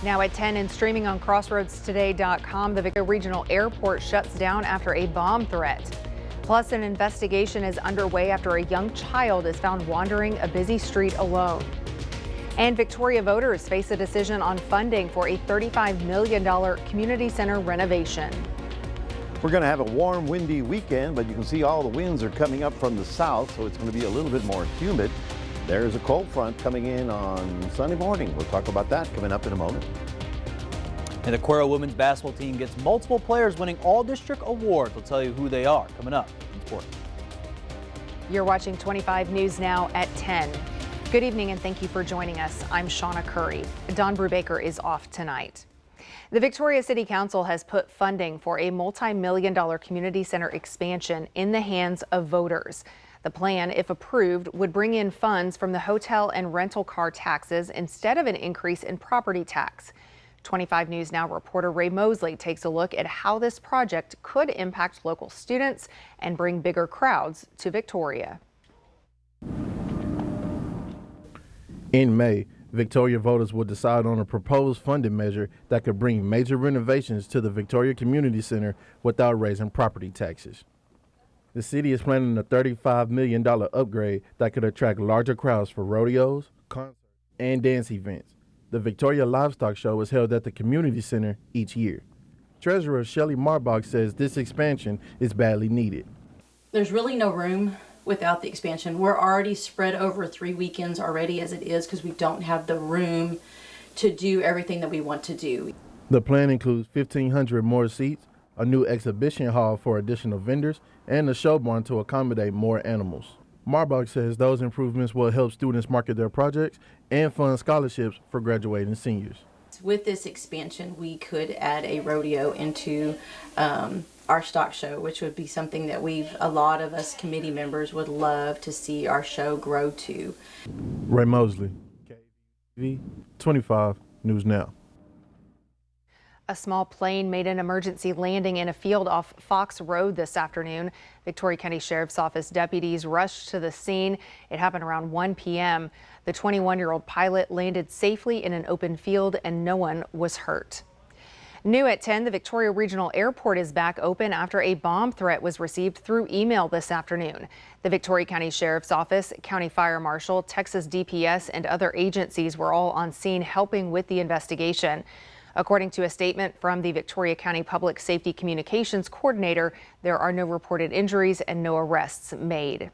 Now at 10 and streaming on crossroadstoday.com, the Victoria Regional Airport shuts down after a bomb threat. Plus, an investigation is underway after a young child is found wandering a busy street alone. And Victoria voters face a decision on funding for a $35 million community center renovation. We're going to have a warm, windy weekend, but you can see all the winds are coming up from the south, so it's going to be a little bit more humid. There's a cold front coming in on Sunday morning. We'll talk about that coming up in a moment. And the Cuero women's basketball team gets multiple players winning all-district awards. We'll tell you who they are coming up in sports. You're watching 25 News Now at 10. Good evening and thank you for joining us. I'm Shawna Currie. Don Brubaker is off tonight. The Victoria City Council has put funding for a multi-million-dollar community center expansion in the hands of voters. The plan, if approved, would bring in funds from the hotel and rental car taxes instead of an increase in property tax. 25 News Now reporter Ray Mosley takes a look at how this project could impact local students and bring bigger crowds to Victoria. In May, Victoria voters will decide on a proposed funding measure that could bring major renovations to the Victoria Community Center without raising property taxes. The city is planning a $35 million upgrade that could attract larger crowds for rodeos, concerts, and dance events. The Victoria Livestock Show is held at the Community Center each year. Treasurer Shelley Marbach says this expansion is badly needed. There's really no room without the expansion. We're already spread over 3 weekends already as it is because we don't have the room to do everything that we want to do. The plan includes 1,500 more seats, a new exhibition hall for additional vendors, and a show barn to accommodate more animals. Marbach says those improvements will help students market their projects and fund scholarships for graduating seniors. With this expansion, we could add a rodeo into our stock show, which would be something that a lot of us committee members would love to see our show grow to. Ray Mosley, KV 25 News Now. A small plane made an emergency landing in a field off Fox Road this afternoon. Victoria County Sheriff's Office deputies rushed to the scene. It happened around 1 p.m. The 21-year-old pilot landed safely in an open field and no one was hurt. New at 10, the Victoria Regional Airport is back open after a bomb threat was received through email this afternoon. The Victoria County Sheriff's Office, County Fire Marshal, Texas DPS, and other agencies were all on scene helping with the investigation. According to a statement from the Victoria County Public Safety Communications Coordinator, there are no reported injuries and no arrests made.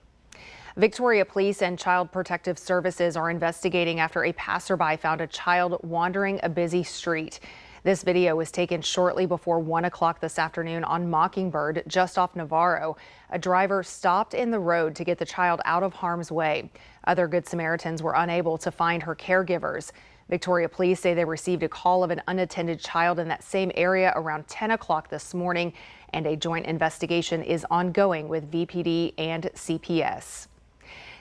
Victoria Police and Child Protective Services are investigating after a passerby found a child wandering a busy street. This video was taken shortly before 1 o'clock this afternoon on Mockingbird, just off Navarro. A driver stopped in the road to get the child out of harm's way. Other Good Samaritans were unable to find her caregivers. Victoria Police say they received a call of an unattended child in that same area around 10 o'clock this morning, and a joint investigation is ongoing with VPD and CPS.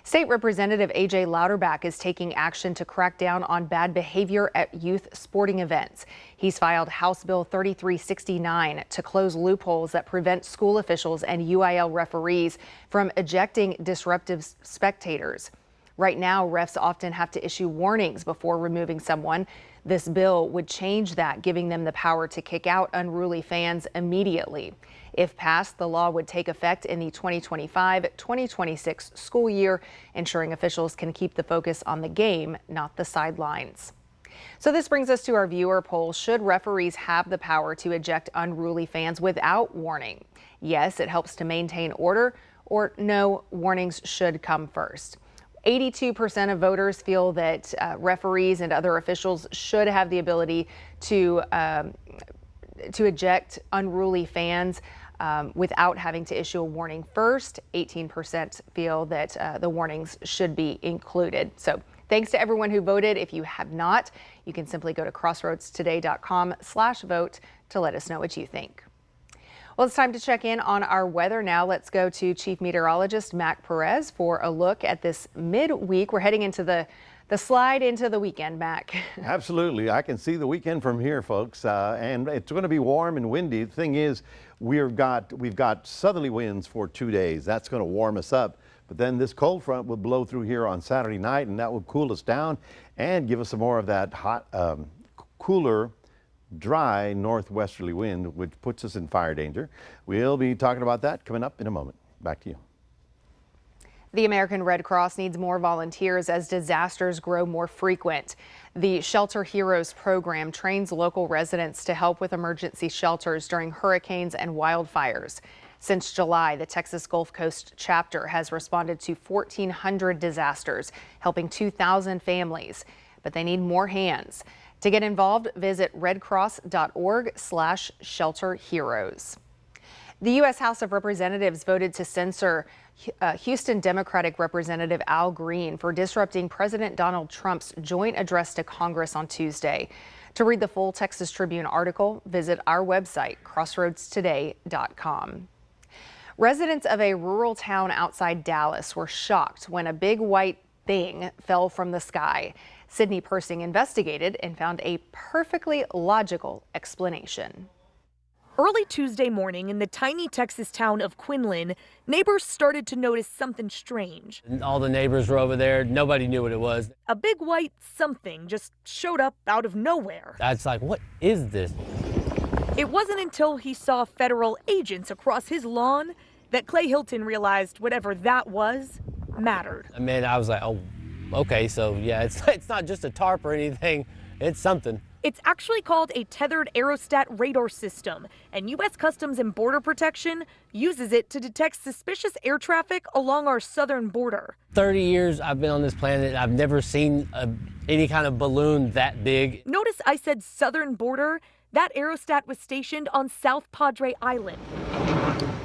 State Representative A.J. Louderback is taking action to crack down on bad behavior at youth sporting events. He's filed House Bill 3369 to close loopholes that prevent school officials and UIL referees from ejecting disruptive spectators. Right now, refs often have to issue warnings before removing someone. This bill would change that, giving them the power to kick out unruly fans immediately. If passed, the law would take effect in the 2025-2026 school year, ensuring officials can keep the focus on the game, not the sidelines. So this brings us to our viewer poll. Should referees have the power to eject unruly fans without warning? Yes, it helps to maintain order, or no, warnings should come first. 82% of voters feel that referees and other officials should have the ability to eject unruly fans without having to issue a warning first. 18% feel that the warnings should be included. So thanks to everyone who voted. If you have not, you can simply go to crossroadstoday.com/vote to let us know what you think. Well, it's time to check in on our weather now. Let's go to Chief Meteorologist Mac Perez for a look at this midweek. We're heading into the slide into the weekend, Mac. Absolutely. I can see the weekend from here, folks, and it's going to be warm and windy. The thing is, we've got southerly winds for 2 days. That's going to warm us up. But then this cold front will blow through here on Saturday night, and that will cool us down and give us some more of that hot, cooler, dry northwesterly wind, which puts us in fire danger. We'll be talking about that coming up in a moment. Back to you. The American Red Cross needs more volunteers as disasters grow more frequent. The Shelter Heroes program trains local residents to help with emergency shelters during hurricanes and wildfires. Since July, the Texas Gulf Coast chapter has responded to 1,400 disasters, helping 2,000 families. But they need more hands. To get involved, visit redcross.org/shelterheroes. The U.S. House of Representatives voted to censor Houston Democratic Representative Al Green for disrupting President Donald Trump's joint address to Congress on Tuesday. To read the full Texas Tribune article, visit our website, crossroadstoday.com. Residents of a rural town outside Dallas were shocked when a big white thing fell from the sky. Sydney Persing investigated and found a perfectly logical explanation. Early Tuesday morning in the tiny Texas town of Quinlan, neighbors started to notice something strange. All the neighbors were over there. Nobody knew what it was. A big white something just showed up out of nowhere. That's like, what is this? It wasn't until he saw federal agents across his lawn that Clay Hilton realized whatever that was mattered. I mean, I was like, oh, okay, so yeah, it's not just a tarp or anything. It's something. It's actually called a tethered aerostat radar system, and U.S. Customs and Border Protection uses it to detect suspicious air traffic along our southern border. 30 years I've been on this planet. I've never seen any kind of balloon that big. Notice I said southern border. That aerostat was stationed on South Padre Island.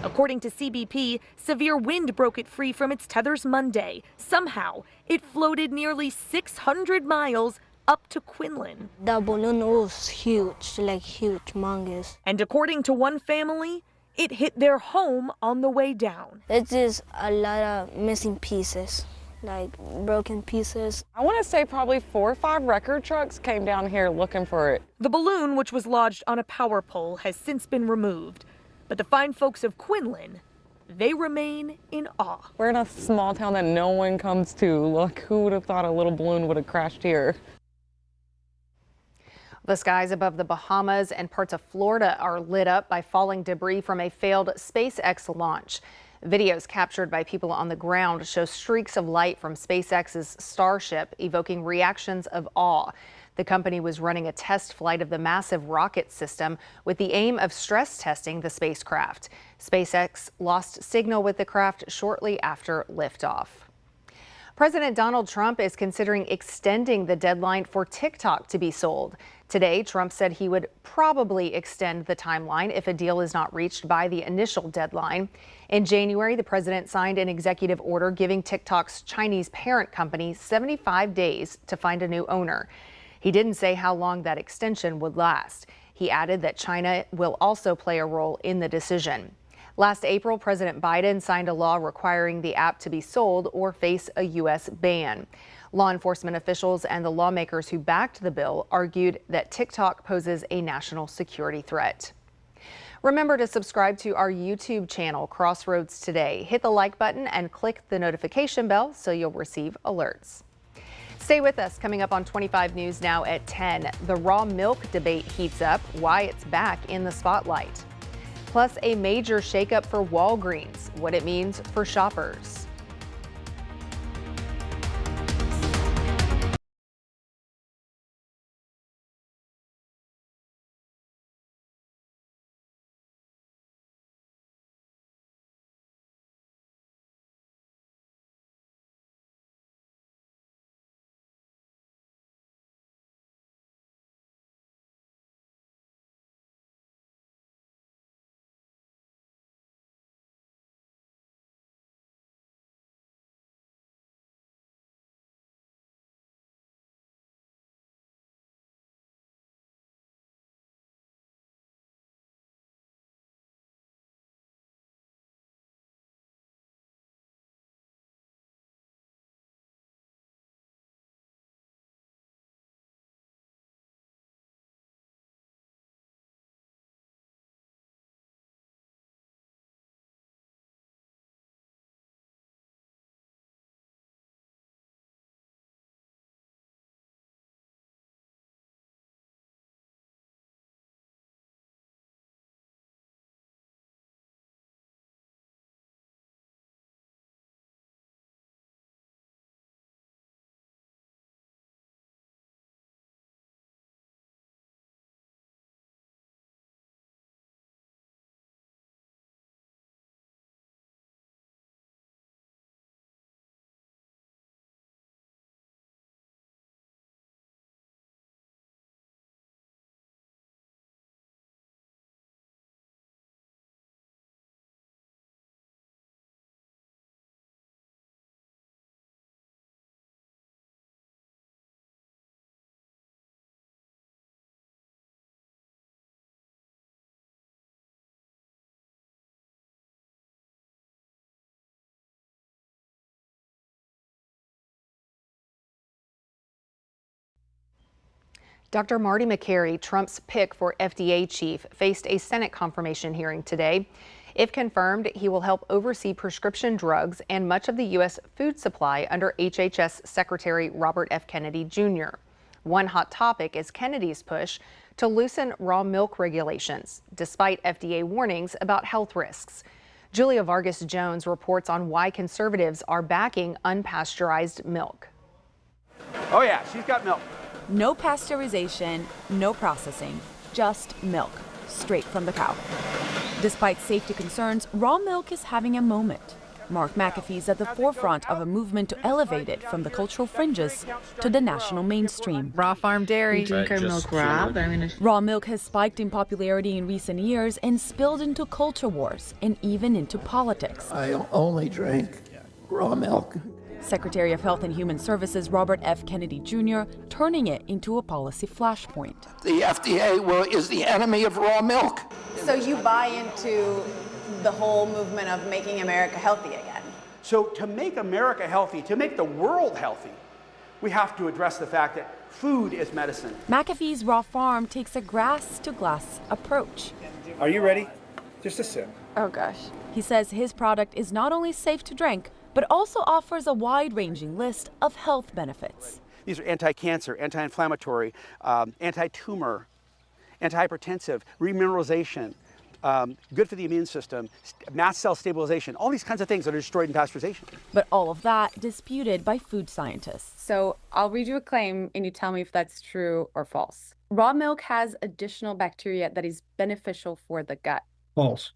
According to CBP, severe wind broke it free from its tethers Monday. Somehow, it floated nearly 600 miles up to Quinlan. The balloon was huge, like huge, humongous. And according to one family, it hit their home on the way down. It's just a lot of missing pieces, like broken pieces. I want to say probably 4 or 5 record trucks came down here looking for it. The balloon, which was lodged on a power pole, has since been removed. But the fine folks of Quinlan, they remain in awe. We're in a small town that no one comes to. Look, who would have thought a little balloon would have crashed here? The skies above the Bahamas and parts of Florida are lit up by falling debris from a failed SpaceX launch. Videos captured by people on the ground show streaks of light from SpaceX's Starship, evoking reactions of awe. The company was running a test flight of the massive rocket system with the aim of stress testing the spacecraft. SpaceX lost signal with the craft shortly after liftoff. President Donald Trump is considering extending the deadline for TikTok to be sold. Today, Trump said he would probably extend the timeline if a deal is not reached by the initial deadline. In January, the president signed an executive order giving TikTok's Chinese parent company 75 days to find a new owner. He didn't say how long that extension would last. He added that China will also play a role in the decision. Last April, President Biden signed a law requiring the app to be sold or face a U.S. ban. Law enforcement officials and the lawmakers who backed the bill argued that TikTok poses a national security threat. Remember to subscribe to our YouTube channel, Crossroads Today. Hit the like button and click the notification bell so you'll receive alerts. Stay with us. Coming up on 25 News Now at 10, the raw milk debate heats up, why it's back in the spotlight. Plus, a major shakeup for Walgreens, what it means for shoppers. Dr. Marty McCary, Trump's pick for FDA chief, faced a Senate confirmation hearing today. If confirmed, he will help oversee prescription drugs and much of the U.S. food supply under HHS Secretary Robert F. Kennedy Jr. One hot topic is Kennedy's push to loosen raw milk regulations, despite FDA warnings about health risks. Julia Vargas Jones reports on why conservatives are backing unpasteurized milk. Oh yeah, she's got milk. No pasteurization, no processing, just milk, straight from the cow. Despite safety concerns, raw milk is having a moment. Mark McAfee is at the forefront of a movement to elevate it from the cultural fringes to the national mainstream. Raw farm dairy. Drink our milk raw, but Raw milk has spiked in popularity in recent years and spilled into culture wars and even into politics. I only drink raw milk. Secretary of Health and Human Services Robert F. Kennedy Jr. turning it into a policy flashpoint. The FDA is the enemy of raw milk. So you buy into the whole movement of making America healthy again? So to make America healthy, to make the world healthy, we have to address the fact that food is medicine. McAfee's Raw Farm takes a grass-to-glass approach. Are you ready? Just a sip. Oh gosh. He says his product is not only safe to drink, but also offers a wide-ranging list of health benefits. These are anti-cancer, anti-inflammatory, anti-tumor, anti-hypertensive, remineralization, good for the immune system, mast cell stabilization, all these kinds of things that are destroyed in pasteurization. But all of that disputed by food scientists. So I'll read you a claim and you tell me if that's true or false. Raw milk has additional bacteria that is beneficial for the gut. False.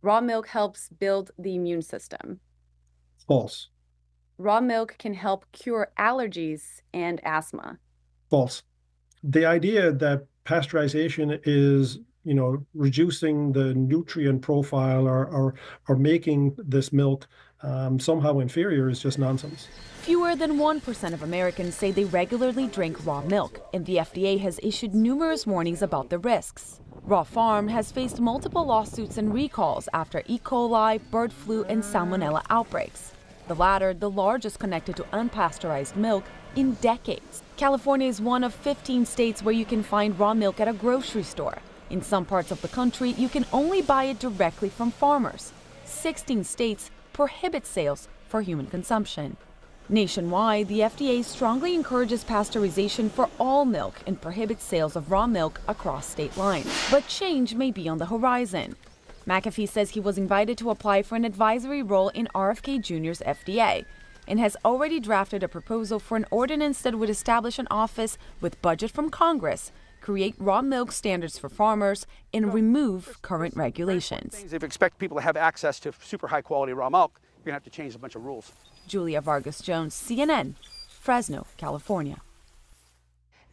Raw milk helps build the immune system. False. Raw milk can help cure allergies and asthma. False. The idea that pasteurization is, reducing the nutrient profile or making this milk somehow inferior is just nonsense. Fewer than 1% of Americans say they regularly drink raw milk, and the FDA has issued numerous warnings about the risks. Raw Farm has faced multiple lawsuits and recalls after E. coli, bird flu, and salmonella outbreaks. The latter, the largest connected to unpasteurized milk in decades. California is one of 15 states where you can find raw milk at a grocery store. In some parts of the country, you can only buy it directly from farmers. 16 states prohibit sales for human consumption. Nationwide, the FDA strongly encourages pasteurization for all milk and prohibits sales of raw milk across state lines. But change may be on the horizon. McAfee says he was invited to apply for an advisory role in RFK Jr.'s FDA and has already drafted a proposal for an ordinance that would establish an office with budget from Congress, create raw milk standards for farmers, and remove current regulations. If you expect people to have access to super high quality raw milk, you're going to have to change a bunch of rules. Julia Vargas Jones, CNN, Fresno, California.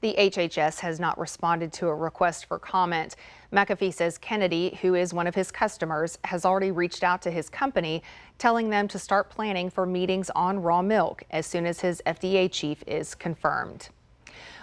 The HHS has not responded to a request for comment. McAfee says Kennedy, who is one of his customers, has already reached out to his company, telling them to start planning for meetings on raw milk as soon as his FDA chief is confirmed.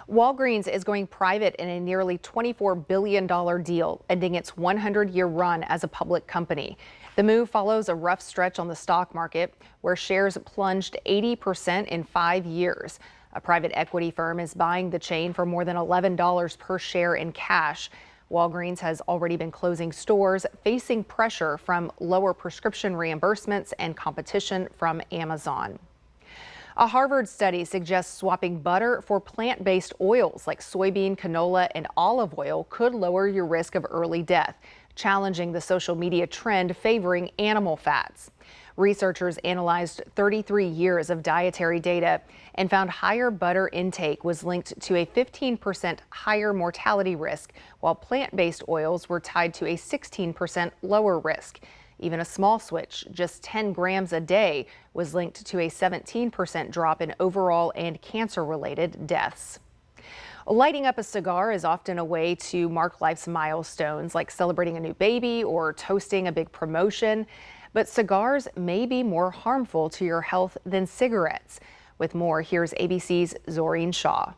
Walgreens is going private in a nearly $24 billion deal, ending its 100-year run as a public company. The move follows a rough stretch on the stock market, where shares plunged 80% in 5 years. A private equity firm is buying the chain for more than $11 per share in cash. Walgreens has already been closing stores, facing pressure from lower prescription reimbursements and competition from Amazon. A Harvard study suggests swapping butter for plant-based oils like soybean, canola, and olive oil could lower your risk of early death, challenging the social media trend favoring animal fats. Researchers analyzed 33 years of dietary data and found higher butter intake was linked to a 15% higher mortality risk, while plant-based oils were tied to a 16% lower risk. Even a small switch, just 10 grams a day, was linked to a 17% drop in overall and cancer-related deaths. Lighting up a cigar is often a way to mark life's milestones, like celebrating a new baby or toasting a big promotion. But cigars may be more harmful to your health than cigarettes. With more, here's ABC's Zoreen Shaw.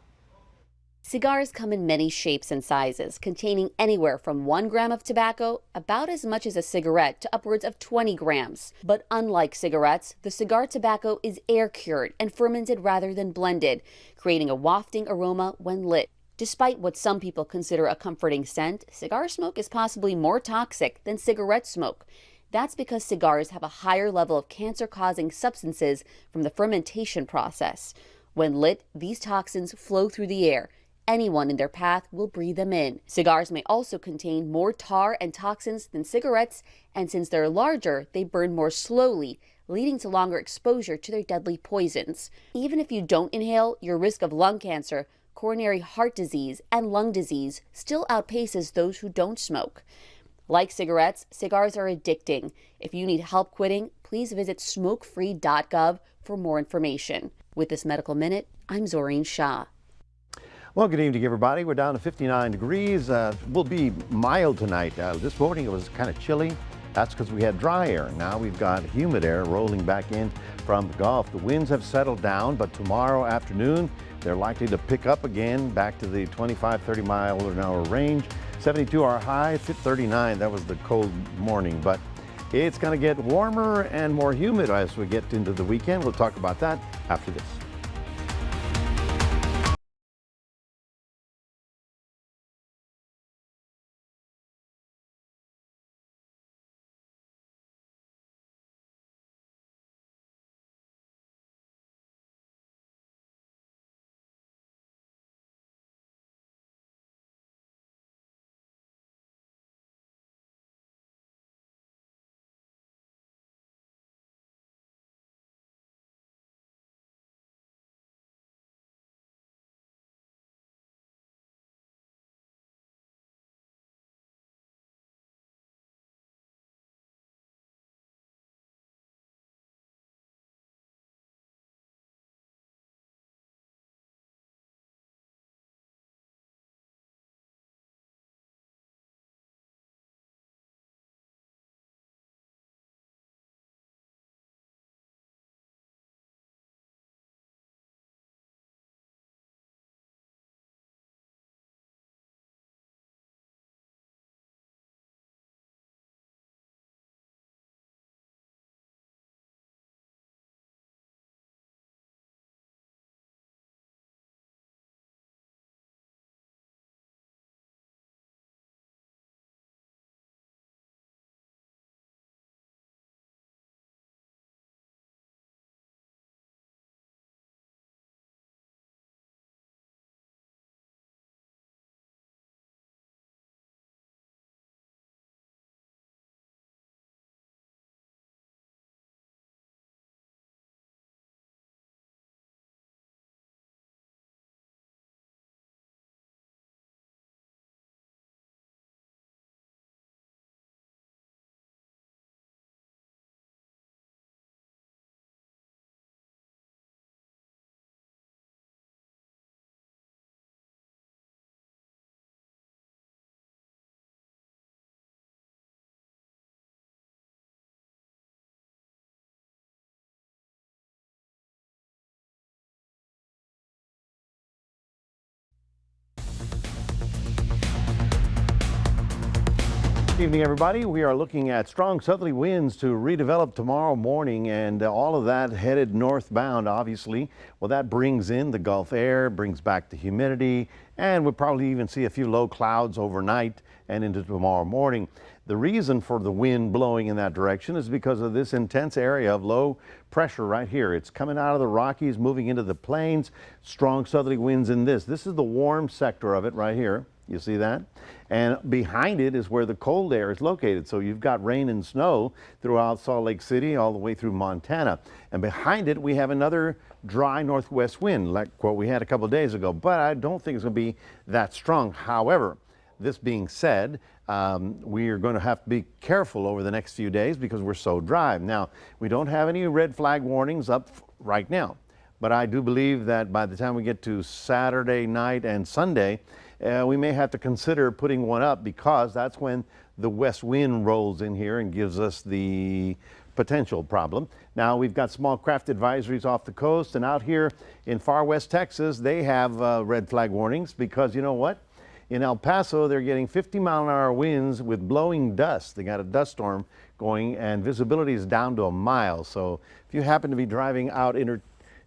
Cigars come in many shapes and sizes, containing anywhere from 1 gram of tobacco, about as much as a cigarette, to upwards of 20 grams. But unlike cigarettes, the cigar tobacco is air-cured and fermented rather than blended, creating a wafting aroma when lit. Despite what some people consider a comforting scent, cigar smoke is possibly more toxic than cigarette smoke. That's because cigars have a higher level of cancer-causing substances from the fermentation process. When lit, these toxins flow through the air. Anyone in their path will breathe them in. Cigars may also contain more tar and toxins than cigarettes, and since they're larger, they burn more slowly, leading to longer exposure to their deadly poisons. Even if you don't inhale, your risk of lung cancer, coronary heart disease, and lung disease still outpaces those who don't smoke. Like cigarettes, cigars are addicting. If you need help quitting, please visit smokefree.gov for more information. With this Medical Minute, I'm Zoreen Shah. Well, good evening, everybody. We're down to 59 degrees. Will be mild tonight. This morning it was kind of chilly. That's because we had dry air. Now we've got humid air rolling back in from the Gulf. The winds have settled down, but tomorrow afternoon they're likely to pick up again back to the 25, 30 mile an hour range. 72 our high, 39. That was the cold morning, but it's going to get warmer and more humid as we get into the weekend. We'll talk about that after this. Good evening, everybody. We are looking at strong southerly winds to redevelop tomorrow morning, and all of that headed northbound, obviously. Well, that brings in the Gulf air, brings back the humidity, and we'll probably even see a few low clouds overnight and into tomorrow morning. The reason for the wind blowing in that direction is because of this intense area of low pressure right here. It's coming out of the Rockies, moving into the plains. Strong southerly winds in this. This is the warm sector of it right here. You see that? And behind it is where the cold air is located. So you've got rain and snow throughout Salt Lake City all the way through Montana. And behind it, we have another dry northwest wind like what we had a couple of days ago. But I don't think it's going to be that strong. However, this being said, we are going to have to be careful over the next few days because we're so dry. Now, we don't have any red flag warnings up right now. But I do believe that by the time we get to Saturday night and Sunday, we may have to consider putting one up because that's when the west wind rolls in here and gives us the potential problem. Now we've got small craft advisories off the coast, and out here in far west Texas, they have red flag warnings because you know what? In El Paso, they're getting 50-mile-an-hour winds with blowing dust. They got a dust storm going, and visibility is down to a mile. So if you happen to be driving out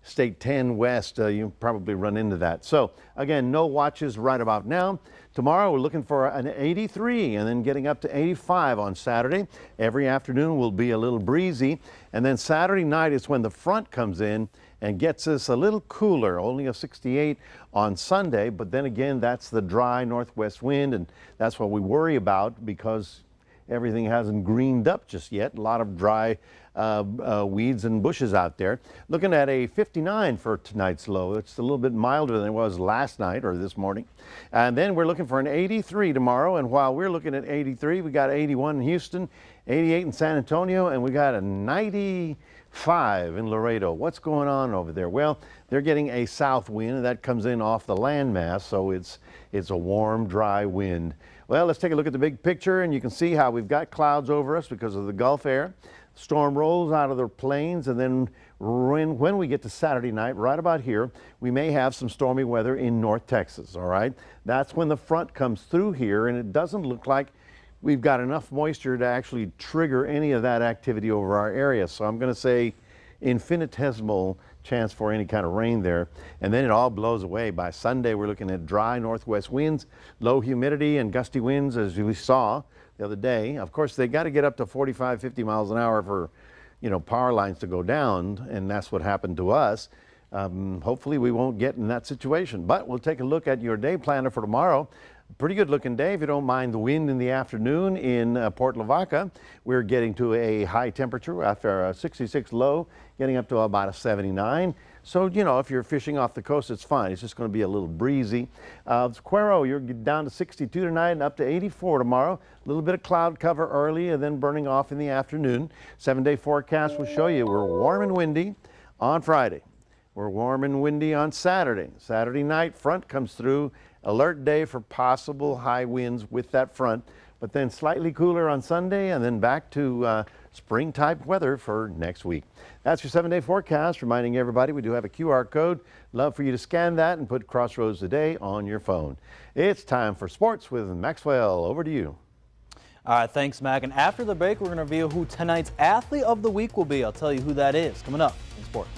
State 10 West, you probably run into that. So again, no watches right about now. Tomorrow we're looking for an 83 and then getting up to 85 on Saturday. Every afternoon will be a little breezy. And then Saturday night is when the front comes in and gets us a little cooler, only a 68 on Sunday. But then again, that's the dry northwest wind, and that's what we worry about because everything hasn't greened up just yet. A lot of dry weeds and bushes out there. Looking at a 59 for tonight's low. It's a little bit milder than it was last night or this morning. And then we're looking for an 83 tomorrow. And while we're looking at 83, we got 81 in Houston, 88 in San Antonio, and we got a 95 in Laredo. What's going on over there? Well, they're getting a south wind, and that comes in off the landmass, so it's a warm, dry wind. Well, let's take a look at the big picture, and you can see how we've got clouds over us because of the Gulf air. Storm rolls out of the plains, and then when we get to Saturday night, right about here, we may have some stormy weather in North Texas, all right? That's when the front comes through here, and it doesn't look like we've got enough moisture to actually trigger any of that activity over our area. So I'm going to say infinitesimal chance for any kind of rain there, and then it all blows away. By Sunday, we're looking at dry northwest winds, low humidity, and gusty winds as we saw the other day. Of course, they got to get up to 45, 50 miles an hour for, power lines to go down, and that's what happened to us. Hopefully we won't get in that situation, but we'll take a look at your day planner for tomorrow. Pretty good looking day if you don't mind the wind in the afternoon in Port Lavaca. We're getting to a high temperature after a 66 low, getting up to about a 79. So, if you're fishing off the coast, it's fine. It's just going to be a little breezy. Cuero, you're down to 62 tonight and up to 84 tomorrow. A little bit of cloud cover early and then burning off in the afternoon. 7-day forecast will show you we're warm and windy on Friday. We're warm and windy on Saturday. Saturday night, front comes through. Alert day for possible high winds with that front, but then slightly cooler on Sunday and then back to spring type weather for next week. That's your 7-day forecast. Reminding everybody we do have a QR code. Love for you to scan that and put Crossroads Today on your phone. It's time for sports with Maxwell. Over to you. All right, thanks, Mac. And after the break, we're going to reveal who tonight's athlete of the week will be. I'll tell you who that is coming up in sports.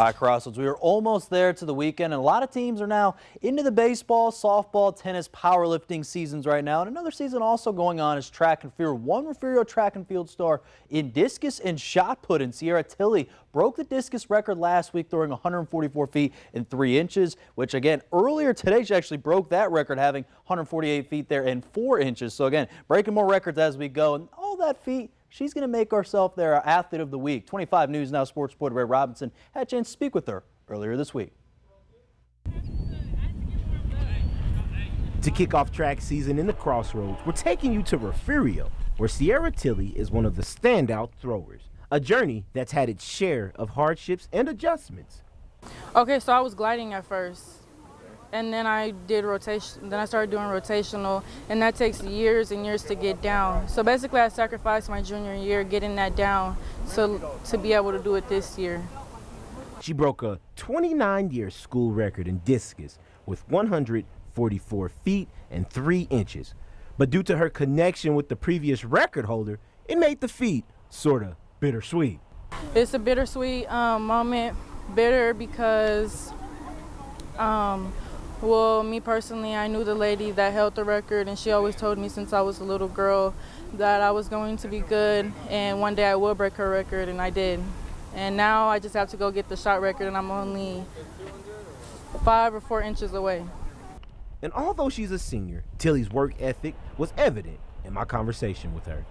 All right, Crossroads, we are almost there to the weekend, and a lot of teams are now into the baseball, softball, tennis, powerlifting seasons right now. And another season also going on is track and field. One Refugio track and field star in discus and shot put in Sierra Tilley broke the discus record last week, throwing 144 feet and 3 inches, which again, earlier today she actually broke that record, having 148 feet there and 4 inches. So again, breaking more records as we go, and all that feet, she's going to make herself their Athlete of the Week. 25 News Now sports reporter Ray Robinson had a chance to speak with her earlier this week. To kick off track season in the Crossroads, we're taking you to Refugio, where Sierra Tilley is one of the standout throwers. A journey that's had its share of hardships and adjustments. Okay, so I was gliding at first, and then I did rotation. Then I started doing rotational, and that takes years and years to get down. So basically, I sacrificed my junior year getting that down, so to be able to do it this year. She broke a 29-year school record in discus with 144 feet and 3 inches. But due to her connection with the previous record holder, it made the feat sorta bittersweet. It's a bittersweet moment. Bitter because, well, me personally, I knew the lady that held the record, and she always told me since I was a little girl that I was going to be good, and one day I will break her record, and I did. And now I just have to go get the shot record, and I'm only 5 or 4 inches away. And although she's a senior, Tilley's work ethic was evident in my conversation with her.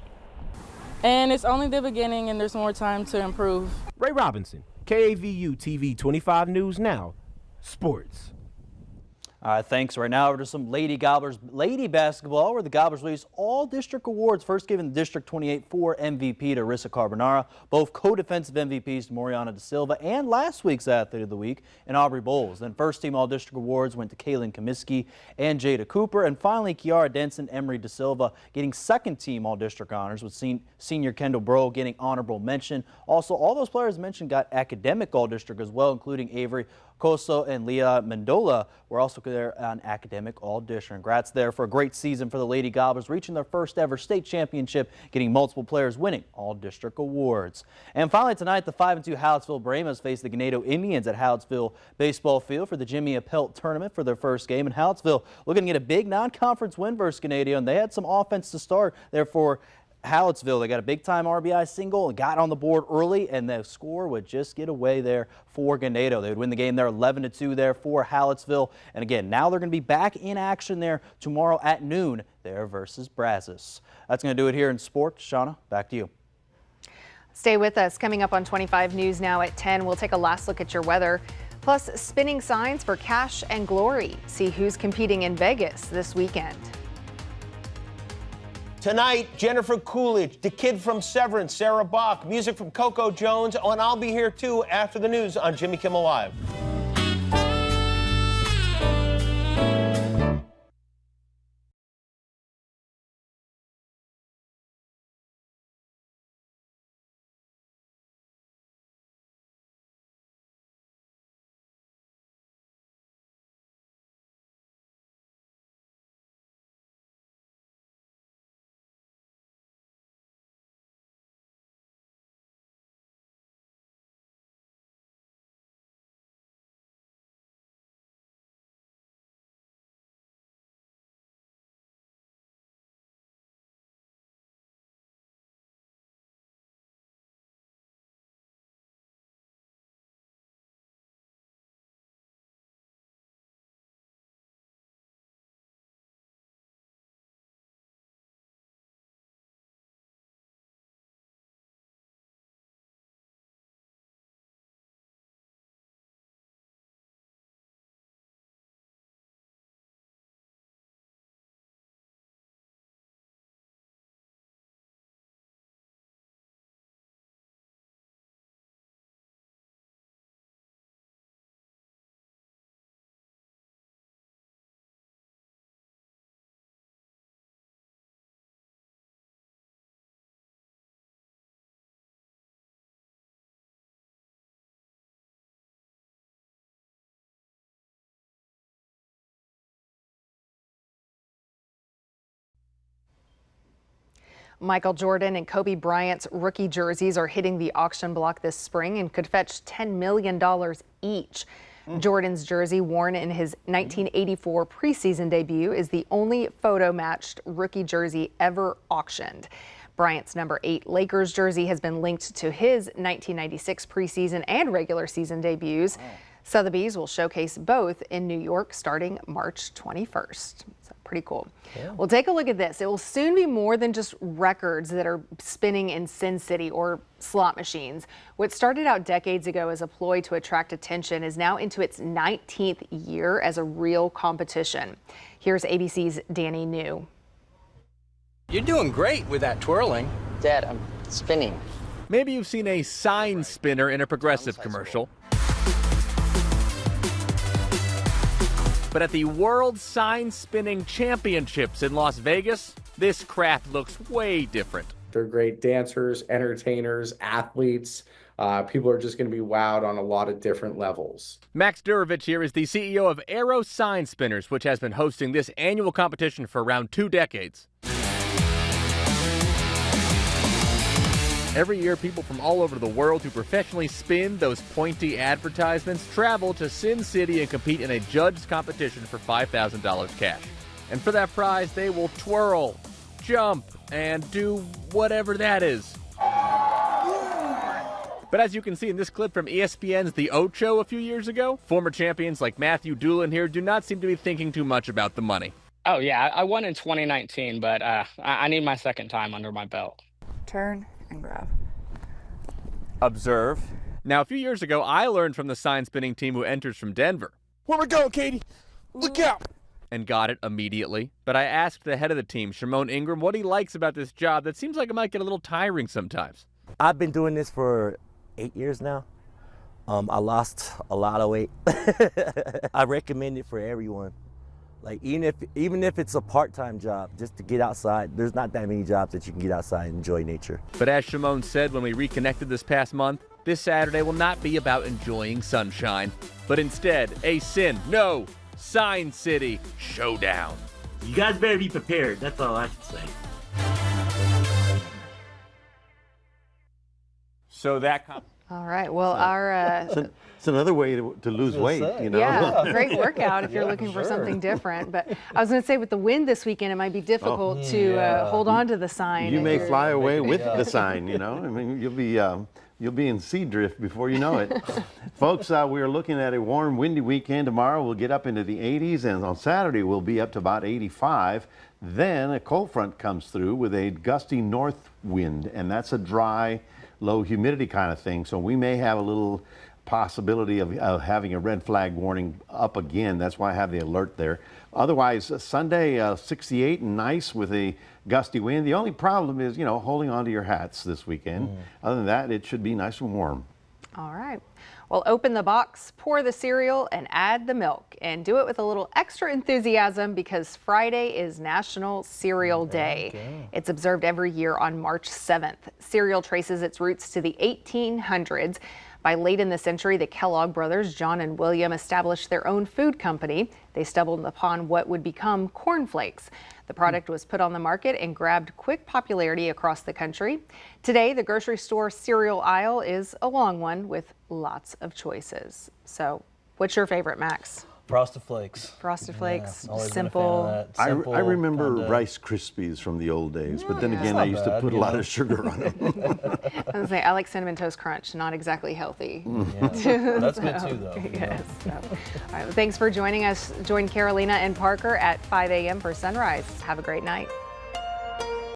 And it's only the beginning, and there's more time to improve. Ray Robinson, KAVU TV 25 News Now, Sports. All right, thanks. Right now, over to some Lady basketball, where the Gobblers released all district awards, first giving the District 28-4 MVP to Arissa Carbonara, both co-defensive MVPs to Moriana Da Silva, and last week's Athlete of the Week in Aubrey Bowles. Then first team all-district awards went to Kaylin Comiskey and Jada Cooper, and finally Kiara Denson, Emery Da Silva getting second team all-district honors, with senior Kendall Bro getting honorable mention. Also, all those players mentioned got academic all-district as well, including Avery Coso and Leah Mendola were also there on academic all-district. Congrats there for a great season for the Lady Gobblers, reaching their first ever state championship, getting multiple players winning all-district awards. And finally tonight, the 5-2 Hallettsville Brahmas face the Ganado Indians at Hallettsville Baseball Field for the Jimmy Appelt tournament for their first game. And Hallettsville looking to get a big non-conference win versus Ganado, and they had some offense to start there for Hallettsville. They got a big-time RBI single and got on the board early, and the score would just get away there for Ganado. They would win the game there 11-2 there for Hallettsville. And again, now they're going to be back in action there tomorrow at noon there versus Brazos. That's going to do it here in sports. Shawna, back to you. Stay with us. Coming up on 25 News Now at 10, we'll take a last look at your weather. Plus, spinning signs for cash and glory. See who's competing in Vegas this weekend. Tonight, Jennifer Coolidge, the kid from Severance, Sarah Bach, music from Coco Jones, and I'll be here too after the news on Jimmy Kimmel Live. Michael Jordan and Kobe Bryant's rookie jerseys are hitting the auction block this spring and could fetch $10 million each. Jordan's jersey, worn in his 1984 preseason debut, is the only photo-matched rookie jersey ever auctioned. Bryant's number 8 Lakers jersey has been linked to his 1996 preseason and regular season debuts. Sotheby's will showcase both in New York starting March 21st. So pretty cool. Yeah. Well, take a look at this. It will soon be more than just records that are spinning in Sin City or slot machines. What started out decades ago as a ploy to attract attention is now into its 19th year as a real competition. Here's ABC's Danny New. You're doing great with that twirling. Dad, I'm spinning. Maybe you've seen a sign spinner in a Progressive commercial. But at the World Sign Spinning Championships in Las Vegas, this craft looks way different. They're great dancers, entertainers, athletes. People are just going to be wowed on a lot of different levels. Max Durovich here is the CEO of Aero Sign Spinners, which has been hosting this annual competition for around 2 decades. Every year, people from all over the world who professionally spin those pointy advertisements travel to Sin City and compete in a judged competition for $5,000 cash. And for that prize, they will twirl, jump, and do whatever that is. But as you can see in this clip from ESPN's The Ocho a few years ago, former champions like Matthew Doolin here do not seem to be thinking too much about the money. Oh, yeah, I won in 2019, but I need my second time under my belt. Turn and grab. Observe. Now, a few years ago, I learned from the sign spinning team who enters from Denver. Where we going, Katie? Look out! And got it immediately. But I asked the head of the team, Shimon Ingram, what he likes about this job that seems like it might get a little tiring sometimes. I've been doing this for 8 years now. I lost a lot of weight. I recommend it for everyone. Like even if it's a part-time job, just to get outside. There's not that many jobs that you can get outside and enjoy nature. But as Shimon said when we reconnected this past month, this Saturday will not be about enjoying sunshine, but instead a Sign City showdown. You guys better be prepared. That's all I should say. So that. All right. Well, it's another way to lose weight, you know. Yeah, great workout if you're looking for something different. But I was going to say, with the wind this weekend, it might be difficult to hold on to the sign. You may fly away with the sign, you know. I mean, you'll be in sea drift before you know it. Folks, we are looking at a warm, windy weekend. Tomorrow we'll get up into the 80s, and on Saturday we'll be up to about 85. Then a cold front comes through with a gusty north wind, and that's a dry, low humidity kind of thing. So we may have a little possibility of having a red flag warning up again. That's why I have the alert there. Otherwise, Sunday, 68 and nice with a gusty wind. The only problem is, you know, holding on to your hats this weekend. Other than that, it should be nice and warm. All right. Well, open the box, pour the cereal, and add the milk. And do it with a little extra enthusiasm because Friday is National Cereal Day. It's observed every year on March 7th. Cereal traces its roots to the 1800s. By late in the century, the Kellogg brothers, John and William, established their own food company. They stumbled upon what would become cornflakes. The product was put on the market and grabbed quick popularity across the country. Today, the grocery store cereal aisle is a long one with lots of choices. So, what's your favorite, Max? Frosted Flakes. Frosted Flakes, yeah, simple. I remember Rice Krispies from from old days, but then again, I used to put a lot of sugar on them. I like Cinnamon Toast Crunch, not exactly healthy. Yeah. That's good too, though. Yes. So. All right, well, thanks for joining us. Join Carolina and Parker at 5 a.m. for sunrise. Have a great night.